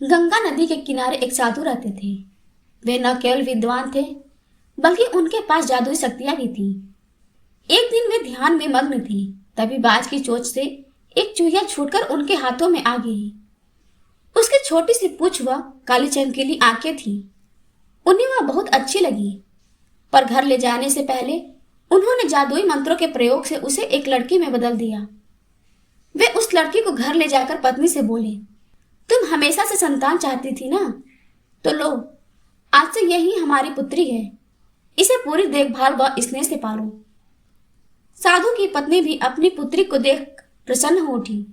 गंगा नदी के किनारे एक साधु रहते थे। वे न केवल विद्वान थे, बल्कि उनके पास जादुई शक्तियां भी थी। एक दिन वे ध्यान में मग्न थी, तभी बाज की चोंच से एक चूहिया छूटकर उनके हाथों में आ गई। उसकी छोटी सी पूंछ व काली चमकीली आंखें थी। उन्हें वह बहुत अच्छी लगी, पर घर ले जाने से पहले उन्होंने जादुई मंत्रों के प्रयोग से उसे एक लड़की में बदल दिया। वे उस लड़की को घर ले जाकर पत्नी से बोले, तुम हमेशा से संतान चाहती थी ना, तो लो, आज से यही हमारी पुत्री है। इसे पूरी देखभाल व स्नेह से पालो। साधु की पत्नी भी अपनी पुत्री को देख प्रसन्न हो उठी।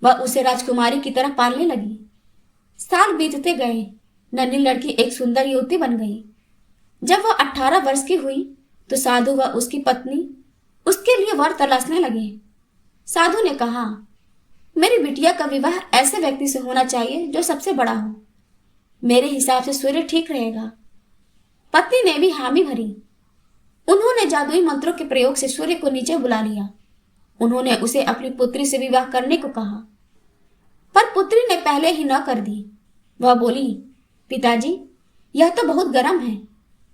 वह उसे राजकुमारी की तरह पालने लगी। साल बीतते गए। नन्ही लड़की एक सुंदर युवती बन गई। जब वह 18 वर्ष की हुई तो साधु व उसकी पत्नी उसके लिए वर तलाशने लगे। साधु ने कहा, मेरी बिटिया का विवाह ऐसे व्यक्ति से होना चाहिए जो सबसे बड़ा हो। मेरे हिसाब से सूर्य ठीक रहेगा। पत्नी ने भी हामी भरी। उन्होंने जादुई मंत्रों के प्रयोग से सूर्य को नीचे बुला लिया। उन्होंने उसे अपनी पुत्री से विवाह करने को कहा, पर पुत्री ने पहले ही न कर दी। वह बोली, पिताजी, यह तो बहुत गर्म है।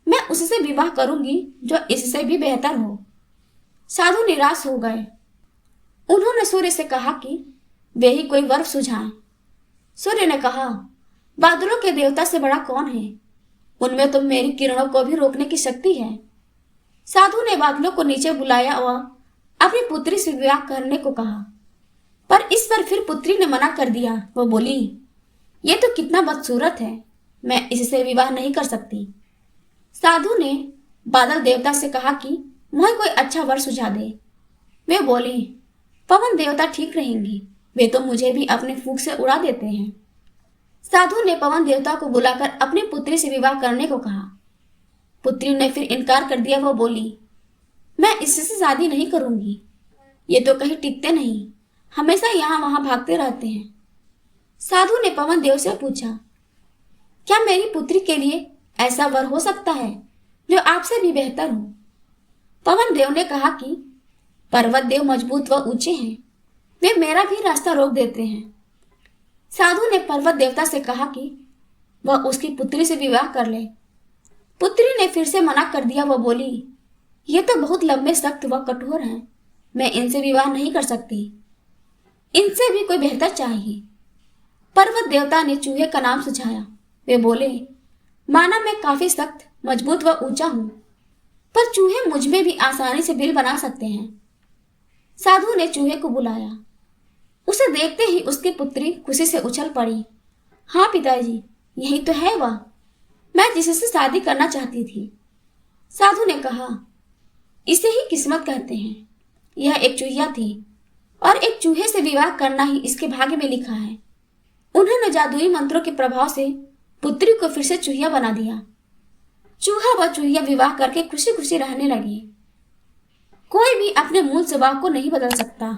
मैं उससे विवाह करूंगी जो इससे भी बेहतर हो। साधु निराश हो गए। उन्होंने सूर्य से कहा कि वे ही कोई वर सुझाएं। सूर्य ने कहा, बादलों के देवता से बड़ा कौन है? उनमें तो मेरी किरणों को भी रोकने की शक्ति है। साधु ने बादलों को नीचे बुलाया व अपनी पुत्री से विवाह करने को कहा, पर इस पर फिर पुत्री ने मना कर दिया। वो बोली, ये तो कितना बदसूरत है, मैं इससे विवाह नहीं कर सकती। साधु ने बादल देवता से कहा कि मुझे कोई अच्छा वर सुझा दे। वे बोले, पवन देवता ठीक रहेंगी, वे तो मुझे भी अपने फूंक से उड़ा देते हैं। साधु ने पवन देवता को बुलाकर अपनी पुत्री से विवाह करने को कहा। पुत्री ने फिर इनकार कर दिया। वो बोली, मैं इससे शादी नहीं करूंगी। ये तो कहीं टिकते नहीं, हमेशा यहाँ वहां भागते रहते हैं। साधु ने पवन देव से पूछा, क्या मेरी पुत्री के लिए ऐसा वर हो सकता है जो आपसे भी बेहतर हो? पवन देव ने कहा कि पर्वत देव मजबूत व ऊंचे हैं, वे मेरा भी रास्ता रोक देते हैं। साधु ने पर्वत देवता से कहा कि वह उसकी पुत्री से विवाह कर ले। पुत्री ने फिर से मना कर दिया। वह बोली, ये तो बहुत लंबे, सख्त व कठोर हैं, मैं इनसे विवाह नहीं कर सकती। इनसे भी कोई बेहतर चाहिए। पर्वत देवता ने चूहे का नाम सुझाया। वे बोले, माना मैं काफी सख्त, मजबूत व ऊंचा हूं, पर चूहे मुझ में भी आसानी से बिल बना सकते हैं। साधु ने चूहे को बुलाया। उसे देखते ही उसकी पुत्री खुशी से उछल पड़ी। हाँ पिताजी, यही तो है वह, मैं जिससे शादी करना चाहती थी। साधु ने कहा, इसे ही किस्मत कहते हैं। यह एक चूहिया थी और एक चूहे से विवाह करना ही इसके भाग्य में लिखा है। उन्होंने जादुई मंत्रों के प्रभाव से पुत्री को फिर से चूहिया बना दिया। चूहा व चूहिया विवाह करके खुशी खुशी रहने लगे। कोई भी अपने मूल स्वभाव को नहीं बदल सकता।